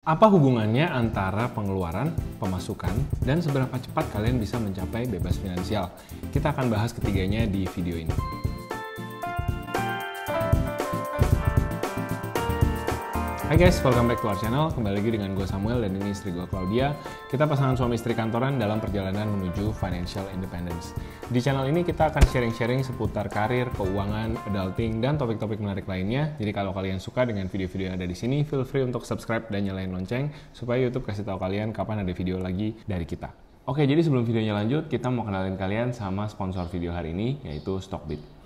Apa hubungannya antara pengeluaran, pemasukan, dan seberapa cepat kalian bisa mencapai bebas finansial? Kita akan bahas ketiganya di video ini. Hai guys, welcome back to our channel. Kembali lagi dengan gue Samuel dan ini istri gue Claudia. Kita pasangan suami istri kantoran dalam perjalanan menuju financial independence. Di channel ini kita akan sharing-sharing seputar karir, keuangan, adulting, dan topik-topik menarik lainnya. Jadi kalau kalian suka dengan video-video yang ada di sini, feel free untuk subscribe dan nyalain lonceng supaya YouTube kasih tahu kalian kapan ada video lagi dari kita. Oke, jadi sebelum videonya lanjut, kita mau kenalin kalian sama sponsor video hari ini, yaitu Stockbit.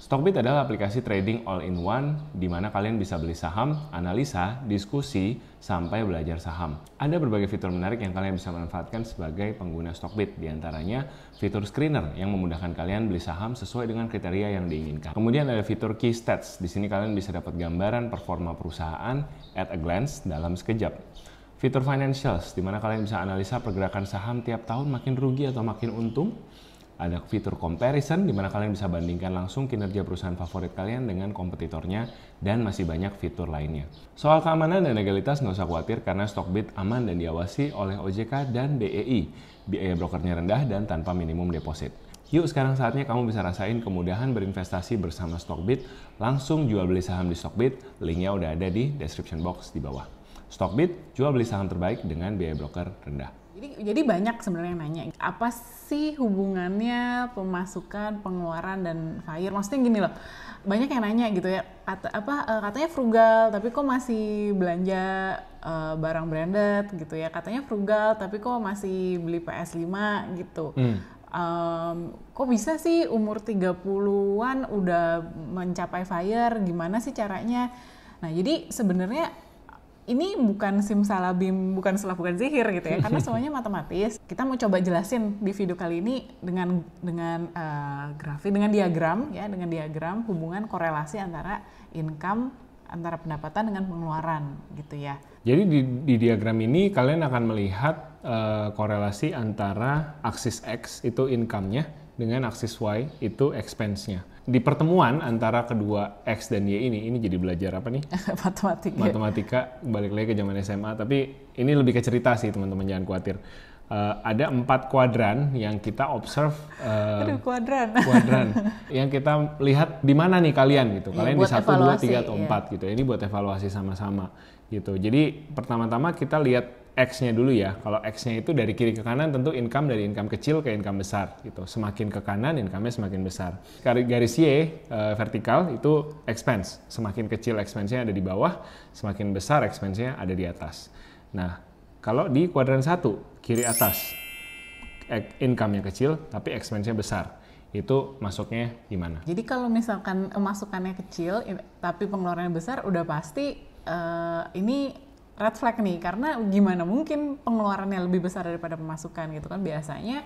Stockbit adalah aplikasi trading all-in-one di mana kalian bisa beli saham, analisa, diskusi, sampai belajar saham. Ada berbagai fitur menarik yang kalian bisa manfaatkan sebagai pengguna Stockbit. Di antaranya fitur screener yang memudahkan kalian beli saham sesuai dengan kriteria yang diinginkan. Kemudian ada fitur key stats. Di sini kalian bisa dapat gambaran performa perusahaan at a glance dalam sekejap. Fitur financials, di mana kalian bisa analisa pergerakan saham tiap tahun makin rugi atau makin untung. Ada fitur comparison, di mana kalian bisa bandingkan langsung kinerja perusahaan favorit kalian dengan kompetitornya, dan masih banyak fitur lainnya. Soal keamanan dan legalitas nggak usah khawatir karena Stockbit aman dan diawasi oleh OJK dan BEI. Biaya brokernya rendah dan tanpa minimum deposit. Yuk sekarang saatnya kamu bisa rasain kemudahan berinvestasi bersama Stockbit. Langsung jual beli saham di Stockbit, linknya udah ada di description box di bawah. Stockbit, jual beli saham terbaik dengan biaya broker rendah. Jadi banyak sebenarnya yang nanya, apa sih hubungannya pemasukan, pengeluaran, dan FIRE? Maksudnya gini loh, banyak yang nanya gitu ya, katanya frugal tapi kok masih belanja barang branded gitu ya, katanya frugal tapi kok masih beli PS5 gitu. Kok bisa sih umur 30-an udah mencapai FIRE, gimana sih caranya? Nah jadi sebenarnya ini bukan simsalabim, bukan sulap, bukan sihir gitu ya, karena semuanya matematis. Kita mau coba jelasin di video kali ini dengan grafik, dengan diagram hubungan korelasi antara income, antara pendapatan dengan pengeluaran gitu ya. Jadi di diagram ini kalian akan melihat korelasi antara aksis X itu income-nya dengan aksis Y itu expense-nya. Di pertemuan antara kedua X dan Y ini jadi belajar apa nih? Matematika, balik lagi ke zaman SMA, tapi ini lebih ke cerita sih teman-teman, jangan khawatir. Ada 4 kuadran yang kita observe. Kuadran yang kita lihat di mana nih kalian gitu. Kalian di 1, 2, 3 atau 4 gitu. Ini buat evaluasi sama-sama gitu. Jadi pertama-tama kita lihat X-nya dulu ya. Kalau X-nya itu dari kiri ke kanan, tentu income dari income kecil ke income besar gitu. Semakin ke kanan income-nya semakin besar. Garis Y vertikal itu expense. Semakin kecil expense-nya ada di bawah, semakin besar expense-nya ada di atas. Nah, kalau di kuadran 1 kiri atas, income-nya kecil tapi expense-nya besar. Itu masuknya gimana? Jadi kalau misalkan masukannya kecil tapi pengeluarannya besar, udah pasti ini red flag nih, karena gimana mungkin pengeluarannya lebih besar daripada pemasukan gitu kan, biasanya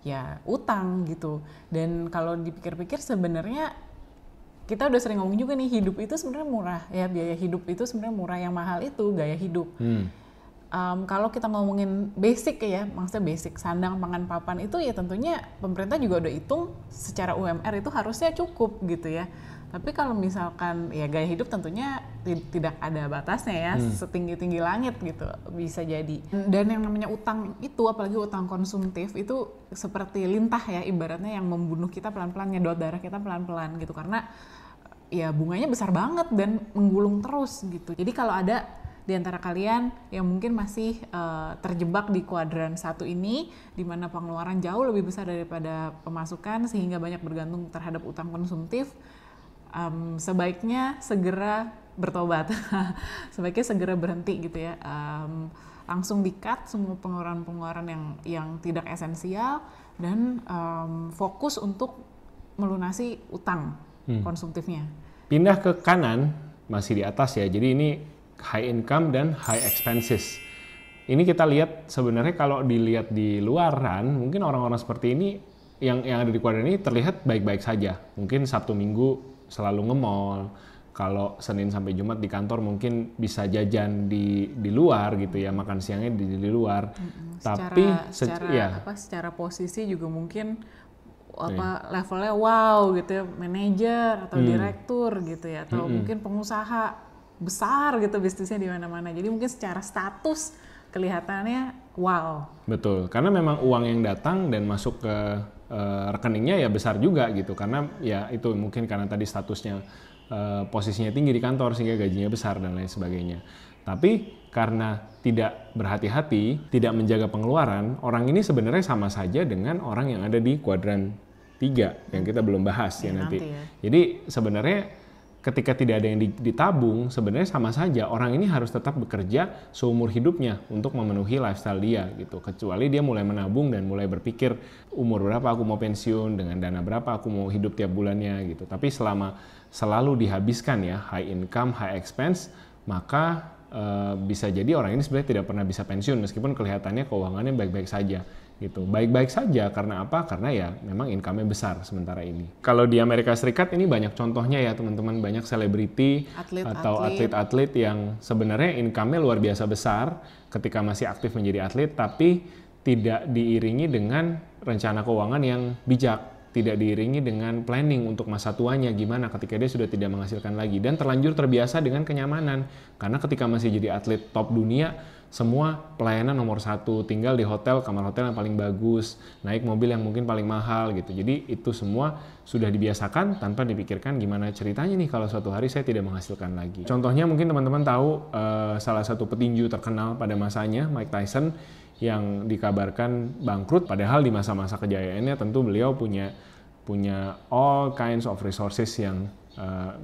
ya utang gitu. Dan kalau dipikir-pikir sebenarnya kita udah sering ngomong juga nih, hidup itu sebenarnya murah ya, biaya hidup itu sebenarnya murah, yang mahal itu gaya hidup. Kalau kita ngomongin basic ya, maksudnya basic sandang, pangan, papan itu ya tentunya pemerintah juga udah hitung secara UMR itu harusnya cukup gitu ya. Tapi kalau misalkan ya gaya hidup tentunya tidak ada batasnya ya, setinggi-tinggi langit gitu bisa jadi. Dan yang namanya utang itu, apalagi utang konsumtif itu seperti lintah ya, ibaratnya yang membunuh kita pelan-pelan, nyedot darah kita pelan-pelan gitu, karena ya bunganya besar banget dan menggulung terus gitu. Jadi kalau ada di antara kalian yang mungkin masih terjebak di kuadran 1 ini, di mana pengeluaran jauh lebih besar daripada pemasukan sehingga banyak bergantung terhadap utang konsumtif, sebaiknya segera bertobat. Sebaiknya segera berhenti gitu ya. Langsung di-cut semua pengeluaran-pengeluaran yang tidak esensial dan fokus untuk melunasi utang konsumtifnya. Pindah ke kanan, masih di atas ya. Jadi ini high income dan high expenses. Ini kita lihat sebenarnya kalau dilihat di luaran, mungkin orang-orang seperti ini yang ada di kuadran ini terlihat baik-baik saja. Mungkin Sabtu Minggu selalu nge-mall, kalau Senin sampai Jumat di kantor mungkin bisa jajan di luar gitu ya, makan siangnya di luar. Tapi secara posisi juga mungkin levelnya wow gitu ya, manajer atau direktur gitu ya, atau mungkin pengusaha besar gitu bisnisnya di mana-mana. Jadi mungkin secara status kelihatannya wow. Betul, karena memang uang yang datang dan masuk ke rekeningnya ya besar juga gitu, karena ya itu mungkin karena tadi statusnya posisinya tinggi di kantor sehingga gajinya besar dan lain sebagainya. Tapi karena tidak berhati-hati, tidak menjaga pengeluaran, orang ini sebenarnya sama saja dengan orang yang ada di kuadran 3 yang kita belum bahas ya nanti. Jadi sebenarnya ketika tidak ada yang ditabung, sebenarnya sama saja orang ini harus tetap bekerja seumur hidupnya untuk memenuhi lifestyle dia gitu. Kecuali dia mulai menabung dan mulai berpikir umur berapa aku mau pensiun, dengan dana berapa aku mau hidup tiap bulannya gitu. Tapi selama selalu dihabiskan ya high income, high expense, maka bisa jadi orang ini sebenarnya tidak pernah bisa pensiun meskipun kelihatannya keuangannya baik-baik saja gitu. Baik-baik saja karena apa? Karena ya memang income-nya besar sementara ini. Kalau di Amerika Serikat ini banyak contohnya ya teman-teman, banyak selebriti atau atlet-atlet yang sebenarnya income-nya luar biasa besar ketika masih aktif menjadi atlet, tapi tidak diiringi dengan rencana keuangan yang bijak, tidak diiringi dengan planning untuk masa tuanya gimana ketika dia sudah tidak menghasilkan lagi, dan terlanjur terbiasa dengan kenyamanan karena ketika masih jadi atlet top dunia semua pelayanan nomor 1, tinggal di hotel, kamar hotel yang paling bagus, naik mobil yang mungkin paling mahal gitu. Jadi itu semua sudah dibiasakan tanpa dipikirkan gimana ceritanya nih kalau suatu hari saya tidak menghasilkan lagi. Contohnya mungkin teman-teman tahu salah satu petinju terkenal pada masanya, Mike Tyson, yang dikabarkan bangkrut, padahal di masa-masa kejayaannya tentu beliau punya all kinds of resources yang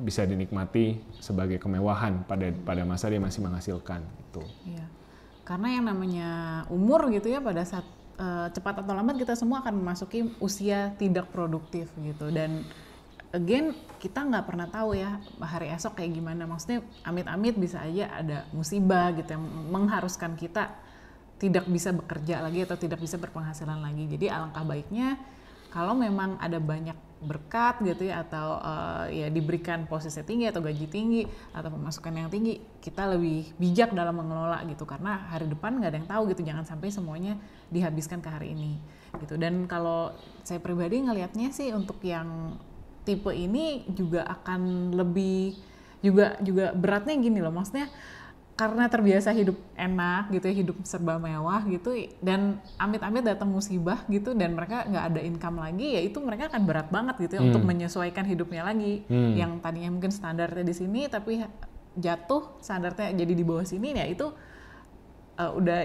bisa dinikmati sebagai kemewahan pada masa dia masih menghasilkan gitu. Iya. Karena yang namanya umur gitu ya, pada saat cepat atau lambat kita semua akan memasuki usia tidak produktif gitu, dan again kita nggak pernah tahu ya hari esok kayak gimana. Maksudnya amit-amit bisa aja ada musibah gitu yang mengharuskan kita tidak bisa bekerja lagi atau tidak bisa berpenghasilan lagi. Jadi alangkah baiknya kalau memang ada banyak berkat gitu ya, atau ya diberikan posisi tinggi atau gaji tinggi atau pemasukan yang tinggi, kita lebih bijak dalam mengelola gitu, karena hari depan nggak ada yang tahu gitu. Jangan sampai semuanya dihabiskan ke hari ini gitu. Dan kalau saya pribadi ngelihatnya sih untuk yang tipe ini juga akan lebih juga beratnya gini loh, maksudnya karena terbiasa hidup enak gitu ya, hidup serba mewah gitu, dan amit-amit datang musibah gitu dan mereka nggak ada income lagi, ya itu mereka akan berat banget gitu ya untuk menyesuaikan hidupnya lagi. Yang tadinya mungkin standarnya di sini tapi jatuh standarnya jadi di bawah sini, ya itu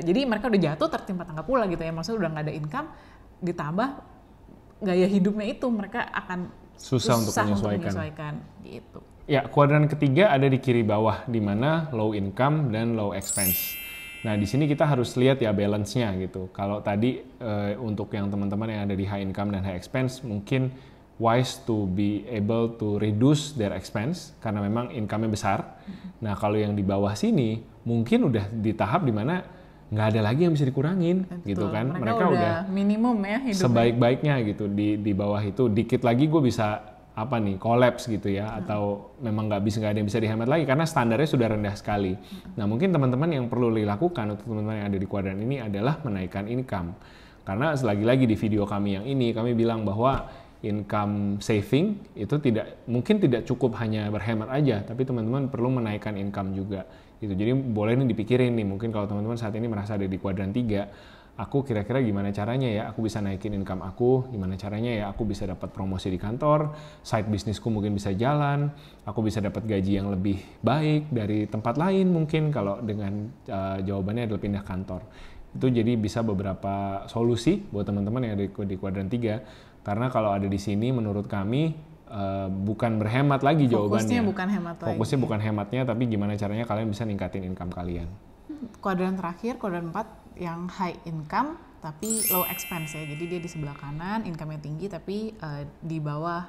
jadi mereka udah jatuh tertimpa tangga pula gitu ya, maksudnya udah nggak ada income, ditambah gaya hidupnya itu mereka akan susah untuk menyesuaikan gitu. Ya, kuadran ketiga ada di kiri bawah, di mana low income dan low expense. Nah, di sini kita harus lihat ya balance-nya gitu. Kalau tadi untuk yang teman-teman yang ada di high income dan high expense, mungkin wise to be able to reduce their expense karena memang income-nya besar. Nah, kalau yang di bawah sini mungkin udah di tahap di mana nggak ada lagi yang bisa dikurangin. Betul. Gitu kan. Mereka udah minimum ya hidupnya. Sebaik-baiknya gitu, di bawah itu dikit lagi gue bisa kolaps gitu ya, atau memang nggak ada yang bisa dihemat lagi karena standarnya sudah rendah sekali. Nah, mungkin teman-teman yang perlu dilakukan untuk teman-teman yang ada di kuadran ini adalah menaikkan income. Karena lagi-lagi di video kami yang ini kami bilang bahwa income saving itu mungkin tidak cukup hanya berhemat aja, tapi teman-teman perlu menaikkan income juga gitu. Jadi boleh nih dipikirin nih, mungkin kalau teman-teman saat ini merasa ada di kuadran 3, aku kira-kira gimana caranya ya aku bisa naikin income aku, gimana caranya ya aku bisa dapat promosi di kantor, side bisnisku mungkin bisa jalan, aku bisa dapat gaji yang lebih baik dari tempat lain mungkin kalau dengan jawabannya adalah pindah kantor. Itu jadi bisa beberapa solusi buat teman-teman yang ada di kuadran 3, karena kalau ada di sini menurut kami bukan berhemat lagi jawabannya. Fokusnya bukan hematnya, tapi gimana caranya kalian bisa ningkatin income kalian. Kuadran terakhir, kuadran 4 yang high income tapi low expense ya. Jadi dia di sebelah kanan, income-nya tinggi tapi di bawah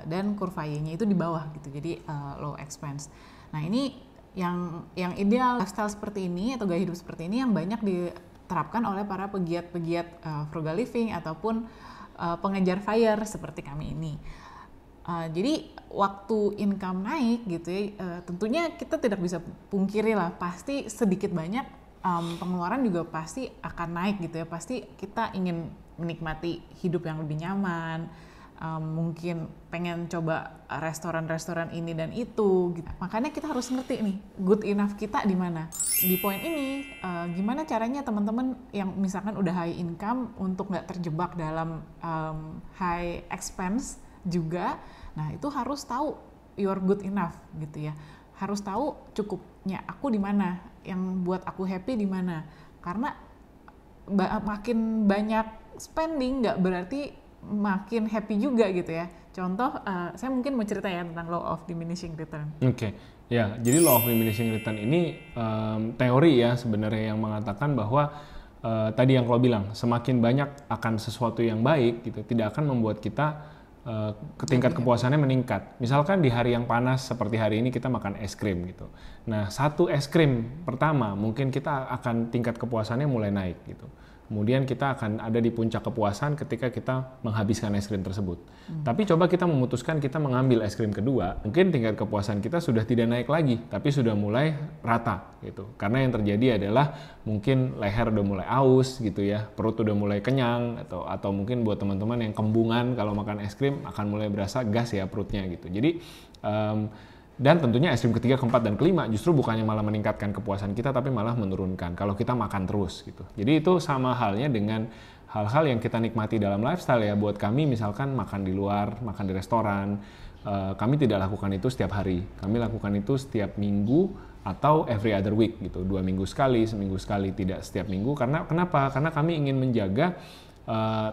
dan kurva Y-nya itu di bawah gitu. Jadi low expense. Nah, ini yang ideal lifestyle seperti ini atau gaya hidup seperti ini yang banyak diterapkan oleh para pegiat-pegiat frugal living ataupun pengejar FIRE seperti kami ini. Jadi waktu income naik gitu ya, tentunya kita tidak bisa pungkiri lah, pasti sedikit banyak pengeluaran juga pasti akan naik gitu ya. Pasti kita ingin menikmati hidup yang lebih nyaman, mungkin pengen coba restoran-restoran ini dan itu gitu. Makanya kita harus ngerti nih good enough kita di mana. Di poin ini gimana caranya teman-teman yang misalkan udah high income untuk nggak terjebak dalam high expense juga. Nah itu harus tahu your good enough gitu ya. Harus tahu cukupnya aku di mana, yang buat aku happy di mana. Karena makin banyak spending nggak berarti makin happy juga gitu ya. Contoh, saya mungkin mau cerita ya tentang law of diminishing return. Oke, ya jadi law of diminishing return ini teori ya sebenarnya yang mengatakan bahwa tadi yang kalau bilang semakin banyak akan sesuatu yang baik gitu, tidak akan membuat kita tingkat kepuasannya meningkat. Misalkan di hari yang panas seperti hari ini kita makan es krim gitu. Nah, satu es krim pertama mungkin kita akan tingkat kepuasannya mulai naik gitu. Kemudian kita akan ada di puncak kepuasan ketika kita menghabiskan es krim tersebut. Tapi coba kita memutuskan kita mengambil es krim kedua, mungkin tingkat kepuasan kita sudah tidak naik lagi, tapi sudah mulai rata gitu. Karena yang terjadi adalah mungkin leher udah mulai aus gitu ya, perut udah mulai kenyang, atau mungkin buat teman-teman yang kembungan kalau makan es krim akan mulai berasa gas ya perutnya gitu. Jadi dan tentunya es krim ketiga, keempat, dan kelima justru bukannya malah meningkatkan kepuasan kita, tapi malah menurunkan kalau kita makan terus gitu. Jadi itu sama halnya dengan hal-hal yang kita nikmati dalam lifestyle ya. Buat kami misalkan makan di luar, makan di restoran, kami tidak lakukan itu setiap hari. Kami lakukan itu setiap minggu atau every other week gitu. 2 minggu sekali, seminggu sekali, tidak setiap minggu. Kenapa? Karena kami ingin menjaga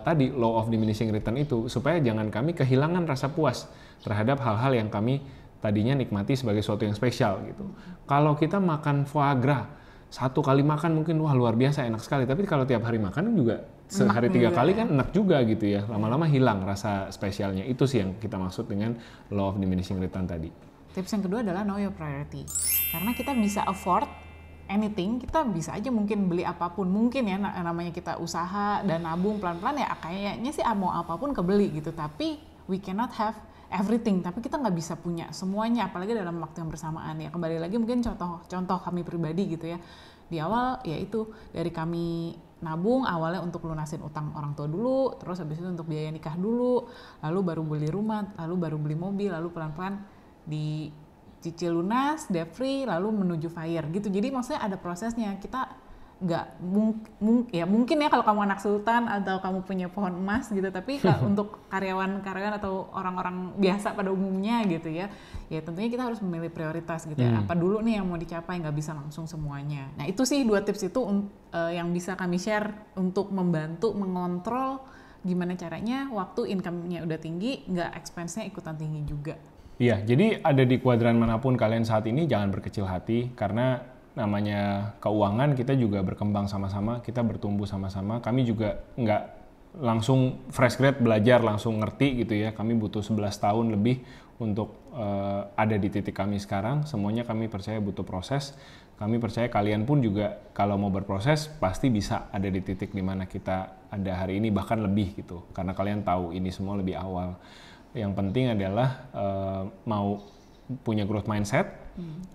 tadi law of diminishing return itu, supaya jangan kami kehilangan rasa puas terhadap hal-hal yang kami tadinya nikmati sebagai sesuatu yang spesial gitu. Kalau kita makan foie gras, 1 kali makan mungkin wah luar biasa enak sekali, tapi kalau tiap hari makan juga sehari 3 kali kan enak juga gitu ya. Lama-lama hilang rasa spesialnya. Itu sih yang kita maksud dengan law of diminishing return tadi. Tips yang kedua adalah know your priority. Karena kita bisa afford anything, kita bisa aja mungkin beli apapun. Mungkin ya namanya kita usaha dan nabung pelan-pelan ya kayaknya sih mau apapun kebeli gitu. Tapi we cannot have everything, tapi kita nggak bisa punya semuanya, apalagi dalam waktu yang bersamaan ya. Kembali lagi mungkin contoh kami pribadi gitu ya. Di awal ya itu dari kami nabung awalnya untuk lunasin utang orang tua dulu, terus habis itu untuk biaya nikah dulu, lalu baru beli rumah, lalu baru beli mobil, lalu pelan-pelan dicicil lunas, debt free, lalu menuju FIRE gitu. Jadi maksudnya ada prosesnya. Kita nggak mungkin ya kalau kamu anak sultan atau kamu punya pohon emas gitu, tapi untuk karyawan atau orang-orang biasa pada umumnya gitu ya tentunya kita harus memilih prioritas gitu ya. Apa dulu nih yang mau dicapai, nggak bisa langsung semuanya. Nah itu sih 2 tips itu yang bisa kami share untuk membantu mengontrol gimana caranya waktu income-nya udah tinggi, nggak expense-nya ikutan tinggi juga. Iya, jadi ada di kuadran manapun kalian saat ini, jangan berkecil hati, karena namanya keuangan kita juga berkembang sama-sama, kita bertumbuh sama-sama. Kami juga nggak langsung fresh grade belajar langsung ngerti gitu ya. Kami butuh 11 tahun lebih untuk ada di titik kami sekarang. Semuanya kami percaya butuh proses. Kami percaya kalian pun juga kalau mau berproses pasti bisa ada di titik dimana kita ada hari ini, bahkan lebih gitu. Karena kalian tahu ini semua lebih awal. Yang penting adalah mau punya growth mindset,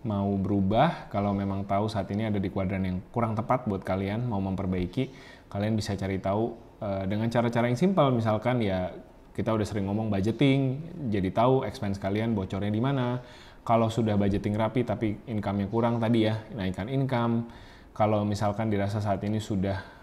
mau berubah. Kalau memang tahu saat ini ada di kuadran yang kurang tepat buat kalian, mau memperbaiki, kalian bisa cari tahu dengan cara-cara yang simpel. Misalkan ya kita udah sering ngomong budgeting, jadi tahu expense kalian bocornya di mana. Kalau sudah budgeting rapi tapi income-nya kurang tadi ya, naikkan income. Kalau misalkan dirasa saat ini sudah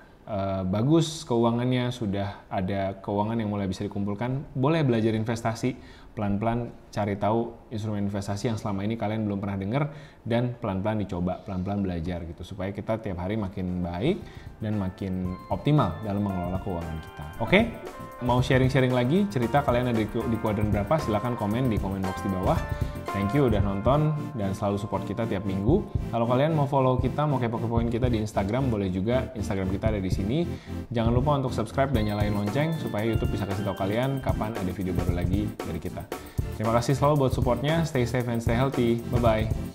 bagus keuangannya, sudah ada keuangan yang mulai bisa dikumpulkan, boleh belajar investasi. Pelan-pelan cari tahu instrumen investasi yang selama ini kalian belum pernah dengar, dan pelan-pelan dicoba, pelan-pelan belajar gitu, supaya kita tiap hari makin baik dan makin optimal dalam mengelola keuangan kita. Oke? Mau sharing-sharing lagi, cerita kalian ada di kuadran berapa, silahkan komen di comment box di bawah. Thank you udah nonton dan selalu support kita tiap minggu. Kalau kalian mau follow kita, mau kepo-kepoin kita di Instagram, boleh juga. Instagram kita ada di sini. Jangan lupa untuk subscribe dan nyalain lonceng supaya YouTube bisa kasih tahu kalian kapan ada video baru lagi dari kita. Terima kasih selalu buat supportnya. Stay safe and stay healthy. Bye-bye.